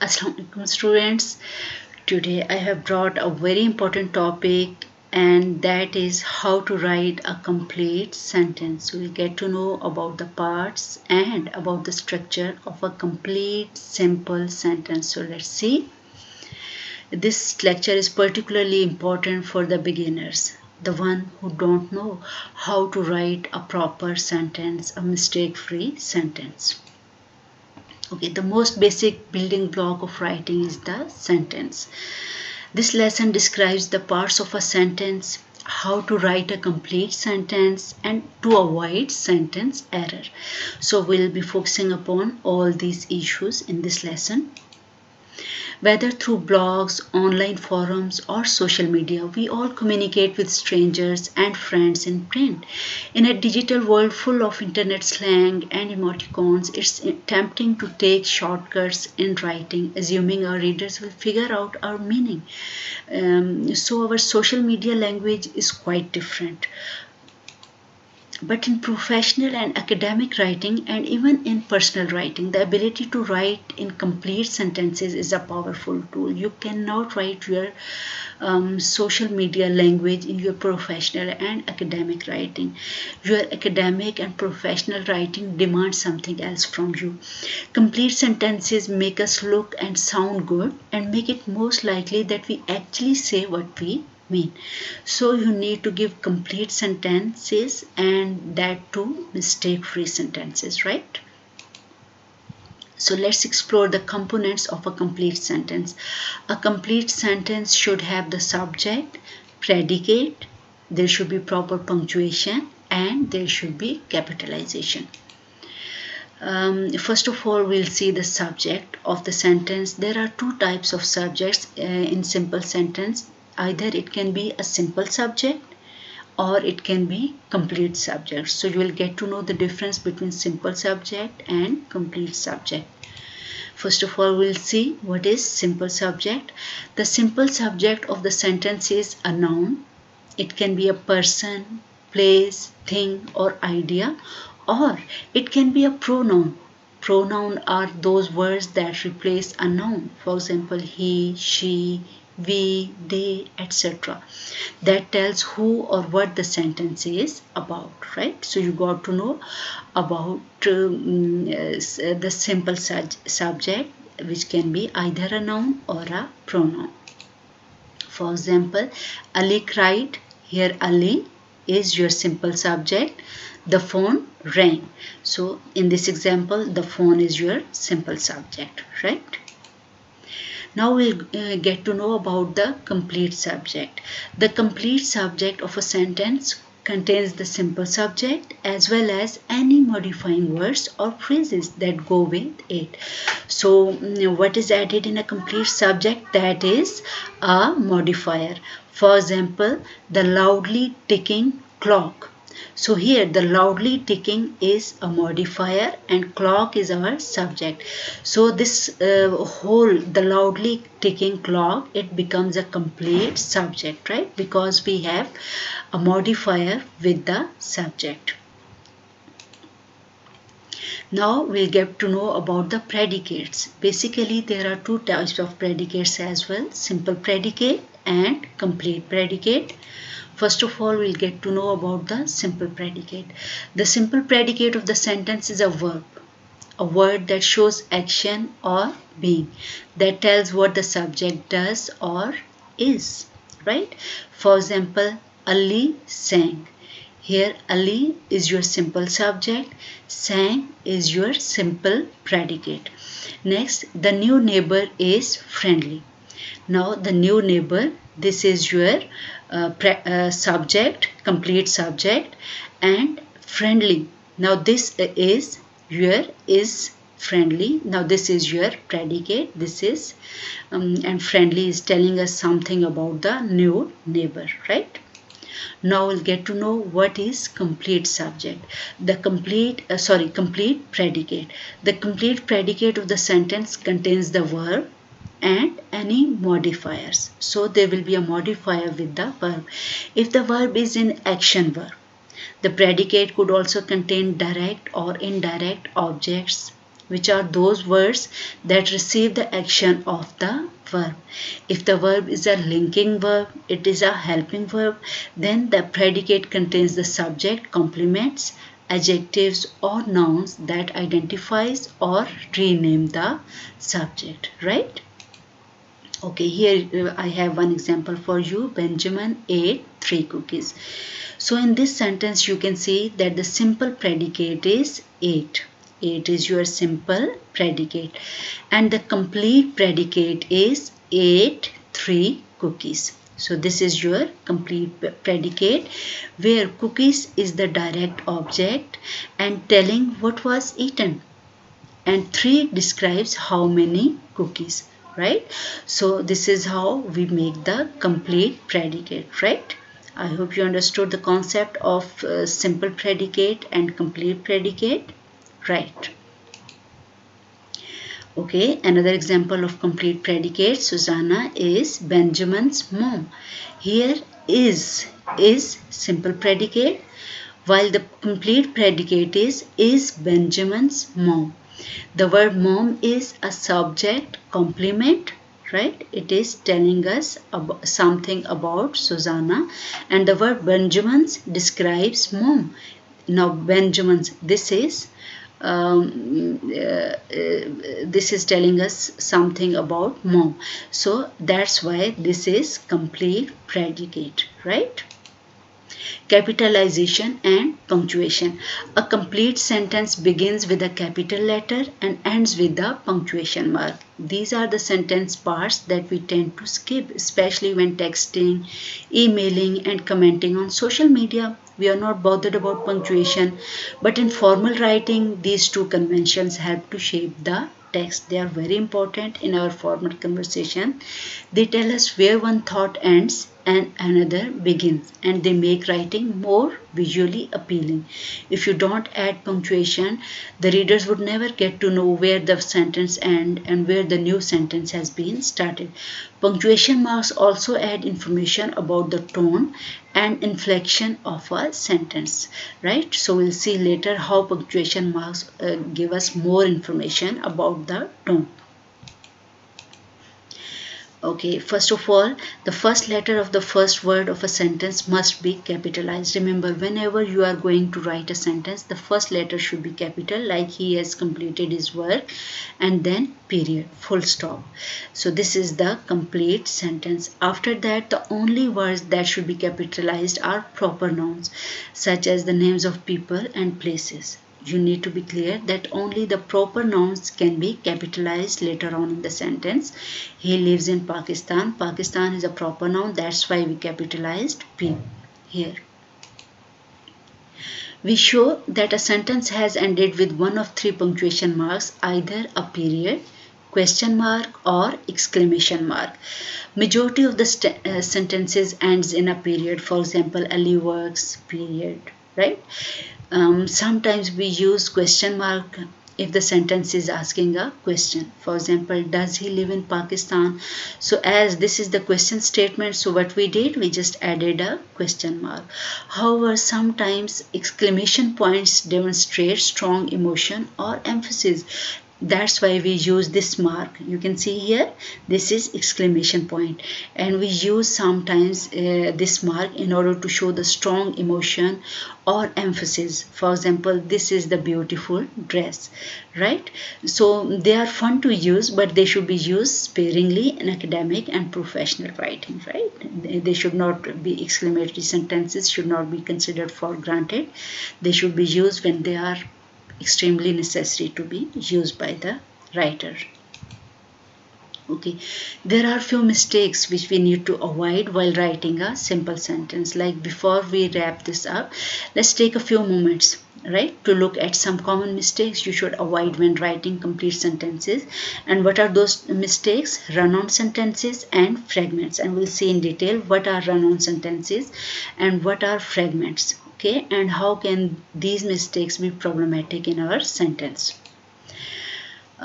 Assalamu alaikum students. Today I have brought a very important topic, and that is how to write a complete sentence. We'll get to know about the parts and about the structure of a complete simple sentence. So let's see. This lecture is particularly important for the beginners, the one who don't know how to write a proper sentence, a mistake-free sentence. Okay, the most basic building block of writing is the sentence. This lesson describes the parts of a sentence, how to write a complete sentence, and to avoid sentence error. So we'll be focusing upon all these issues in this lesson. Whether through blogs, online forums, or social media, we all communicate with strangers and friends in print. In a digital world full of internet slang and emoticons, it's tempting to take shortcuts in writing, assuming our readers will figure out our meaning. So our social media language is quite different. But in professional and academic writing, and even in personal writing, the ability to write in complete sentences is a powerful tool. You cannot write your social media language in your professional and academic writing. Your academic and professional writing demands something else from you. Complete sentences make us look and sound good and make it most likely that we actually say what we mean. So you need to give complete sentences, and that too mistake-free sentences, right? So let's explore the components of a complete sentence. A complete sentence should have the subject, predicate, there should be proper punctuation, and there should be capitalization. First of all, we'll see the subject of the sentence. There are two types of subjects in simple sentence. Either it can be a simple subject or it can be complete subject. So you will get to know the difference between simple subject and complete subject. First of all, we'll see what is simple subject. The simple subject of the sentence is a noun. It can be a person, place, thing, or idea, or it can be a pronoun. Pronoun are those words that replace a noun. For example, he, she, we, they, etc. That tells who or what the sentence is about, right? So you got to know about the simple subject, which can be either a noun or a pronoun. For example, Ali cried. Here Ali is your simple subject. The phone rang. So in this example, the phone is your simple subject, right? Now we'll get to know about the complete subject. The complete subject of a sentence contains the simple subject as well as any modifying words or phrases that go with it. So what is added in a complete subject? That is a modifier. For example, the loudly ticking clock. So here the loudly ticking is a modifier and clock is our subject. So this the loudly ticking clock, it becomes a complete subject, right? Because we have a modifier with the subject. Now we'll get to know about the predicates. Basically there are two types of predicates as well, simple predicate and complete predicate. First of all, we'll get to know about the simple predicate. The simple predicate of the sentence is a verb, a word that shows action or being, that tells what the subject does or is, right? For example, Ali sang. Here Ali is your simple subject, sang is your simple predicate. Next, the new neighbor is friendly. Now the new neighbor, this is your subject, complete subject, and friendly. Now this is your is friendly. Now this is your predicate. This is and friendly is telling us something about the new neighbor, right? Now we'll get to know what is complete subject. The complete predicate. The complete predicate of the sentence contains the verb and any modifiers. So there will be a modifier with the verb. If the verb is in action verb, the predicate could also contain direct or indirect objects which are those words that receive the action of the verb. If the verb is a linking verb, it is a helping verb, then the predicate contains the subject, complements, adjectives or nouns that identifies or rename the subject, right? Okay, here I have one example for you. Benjamin ate 3 cookies. So in this sentence you can see that the simple predicate is ate. Ate is your simple predicate and the complete predicate is ate 3 cookies. So this is your complete predicate where cookies is the direct object and telling what was eaten, and 3 describes how many cookies, right? So this is how we make the complete predicate, right? I hope you understood the concept of simple predicate and complete predicate, right? Okay, another example of complete predicate. Susanna is Benjamin's mom. Here is simple predicate, while the complete predicate is Benjamin's mom. The word mom is a subject complement, right? It is telling us about something about Susanna, and the word Benjamin's describes mom. Now Benjamin's, this is telling us something about mom. So that's why this is complete predicate, right? Capitalization and punctuation. A complete sentence begins with a capital letter and ends with a punctuation mark. These are the sentence parts that we tend to skip, especially when texting, emailing and commenting on social media. We are not bothered about punctuation, but in formal writing, these two conventions help to shape the text. They are very important in our formal conversation. They tell us where one thought ends and another begins, and they make writing more visually appealing. If you don't add punctuation, the readers would never get to know where the sentence ends and where the new sentence has been started. Punctuation marks also add information about the tone and inflection of a sentence, right? So we'll see later how punctuation marks give us more information about the tone. Okay, first of all, the first letter of the first word of a sentence must be capitalized. Remember, whenever you are going to write a sentence, the first letter should be capital, like he has completed his work, and then period, full stop. So this is the complete sentence. After that, the only words that should be capitalized are proper nouns, such as the names of people and places. You need to be clear that only the proper nouns can be capitalized later on in the sentence. He lives in Pakistan. Pakistan is a proper noun. That's why we capitalized P here. We show that a sentence has ended with one of 3 punctuation marks, either a period, question mark or exclamation mark. Majority of the sentences ends in a period. For example, Ali works, period, right? Sometimes we use question mark if the sentence is asking a question. For example, does he live in Pakistan? So as this is the question statement, so what we did, we just added a question mark. However, sometimes exclamation points demonstrate strong emotion or emphasis. That's why we use this mark. You can see here, this is exclamation point, and we use sometimes this mark in order to show the strong emotion or emphasis. For example, this is the beautiful dress, right? So they are fun to use, but they should be used sparingly in academic and professional writing, right? They should not be, exclamatory sentences should not be considered for granted. They should be used when they are extremely necessary to be used by the writer. Okay, there are few mistakes which we need to avoid while writing a simple sentence. Like, before we wrap this up, let's take a few moments, right, to look at some common mistakes you should avoid when writing complete sentences. And what are those mistakes? Run-on sentences and fragments. And we'll see in detail what are run-on sentences and what are fragments. Okay, and how can these mistakes be problematic in our sentence?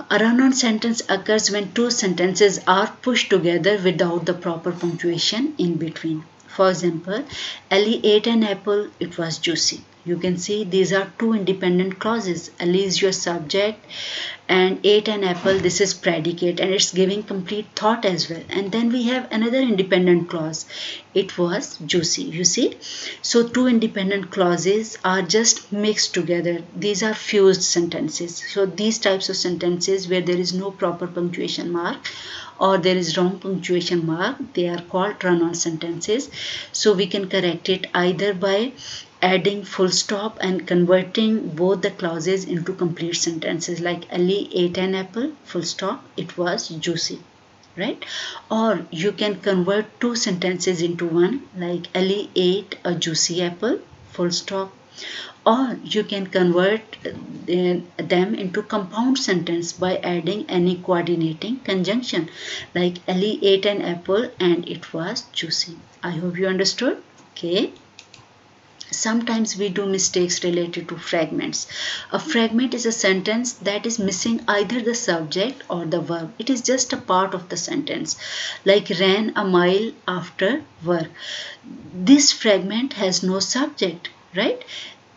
A run-on sentence occurs when 2 sentences are pushed together without the proper punctuation in between. For example, Ali ate an apple, it was juicy. You can see these are two independent clauses. Ali is your subject and ate an apple, this is predicate, and it's giving complete thought as well. And then we have another independent clause. It was juicy, you see. So two independent clauses are just mixed together. These are fused sentences. So these types of sentences where there is no proper punctuation mark or there is wrong punctuation mark, they are called run-on sentences. So we can correct it either by adding full stop and converting both the clauses into complete sentences, like Ali ate an apple, full stop, it was juicy, right? Or you can convert two sentences into one, like Ali ate a juicy apple, full stop. Or you can convert them into compound sentence by adding any coordinating conjunction, like Ali ate an apple and it was juicy. I hope you understood. Okay. Sometimes we do mistakes related to fragments. A fragment is a sentence that is missing either the subject or the verb. It is just a part of the sentence, like ran a mile after work. This fragment has no subject, right?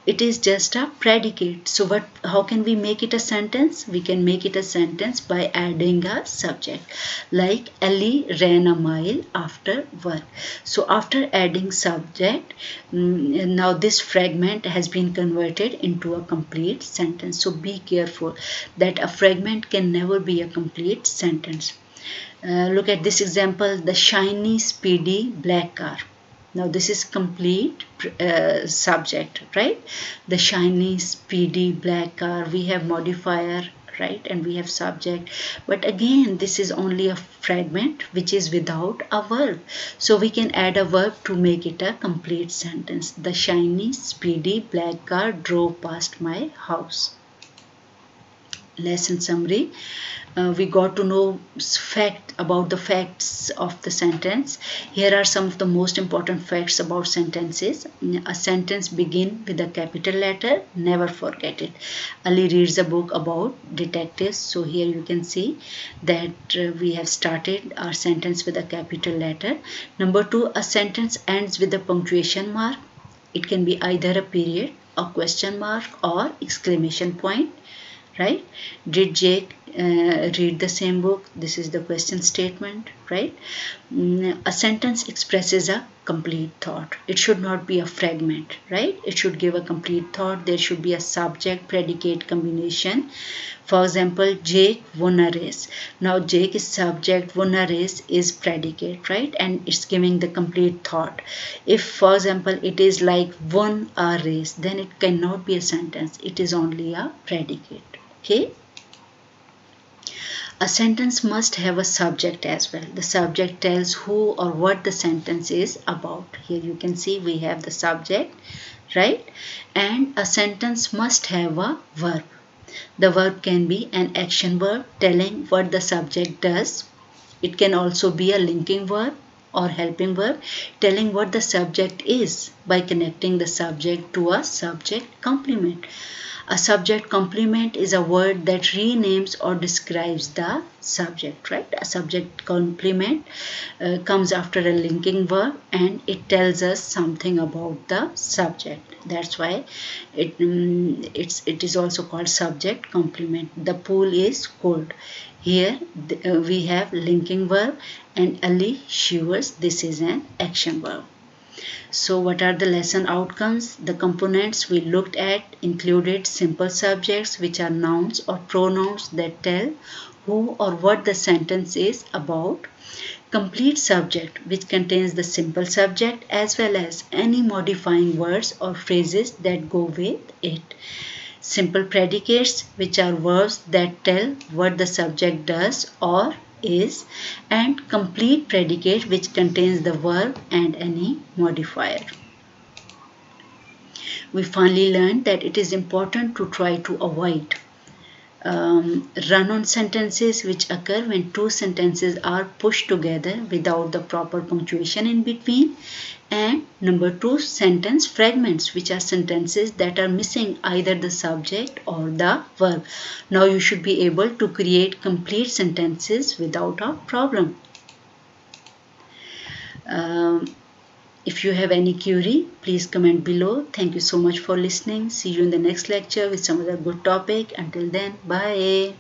It is just a predicate. So how can we make it a sentence? We can make it a sentence by adding a subject, like Ali ran a mile after work. So after adding subject, now this fragment has been converted into a complete sentence. So be careful that a fragment can never be a complete sentence. Look at this example, the shiny speedy black car. Now this is complete subject, right? The shiny, speedy, black car. We have modifier, right? And we have subject. But again, this is only a fragment which is without a verb. So we can add a verb to make it a complete sentence. The shiny, speedy, black car drove past my house. Lesson summary. We got to know about the facts of the sentence. Here are some of the most important facts about sentences. A sentence begins with a capital letter. Never forget it. Ali reads a book about detectives. So here you can see that we have started our sentence with a capital letter. Number 2, a sentence ends with a punctuation mark. It can be either a period, a question mark, or exclamation point. Right? Did Jake read the same book? This is the question statement, right? A sentence expresses a complete thought. It should not be a fragment, right? It should give a complete thought. There should be a subject predicate combination. For example, Jake won a race. Now Jake is subject, won a race is predicate, right? And it's giving the complete thought. If, for example, it is like won a race, then it cannot be a sentence. It is only a predicate. Okay. A sentence must have a subject as well. The subject tells who or what the sentence is about. Here you can see we have the subject, right? And a sentence must have a verb. The verb can be an action verb telling what the subject does. It can also be a linking verb or helping verb telling what the subject is by connecting the subject to a subject complement. A subject complement is a word that renames or describes the subject, right? A subject complement comes after a linking verb and it tells us something about the subject. That's why it is also called subject complement. The pool is cold. Here we have linking verb and Ali shivers. This is an action verb. So what are the lesson outcomes? The components we looked at included simple subjects, which are nouns or pronouns that tell who or what the sentence is about. Complete subject, which contains the simple subject as well as any modifying words or phrases that go with it. Simple predicates, which are verbs that tell what the subject does or is, and complete predicate, which contains the verb and any modifier. We finally learned that it is important to try to avoid run-on sentences which occur when two sentences are pushed together without the proper punctuation in between. And number 2, sentence fragments, which are sentences that are missing either the subject or the verb. Now you should be able to create complete sentences without a problem. If you have any query, please comment below. Thank you so much for listening. See you in the next lecture with some other good topic. Until then, bye.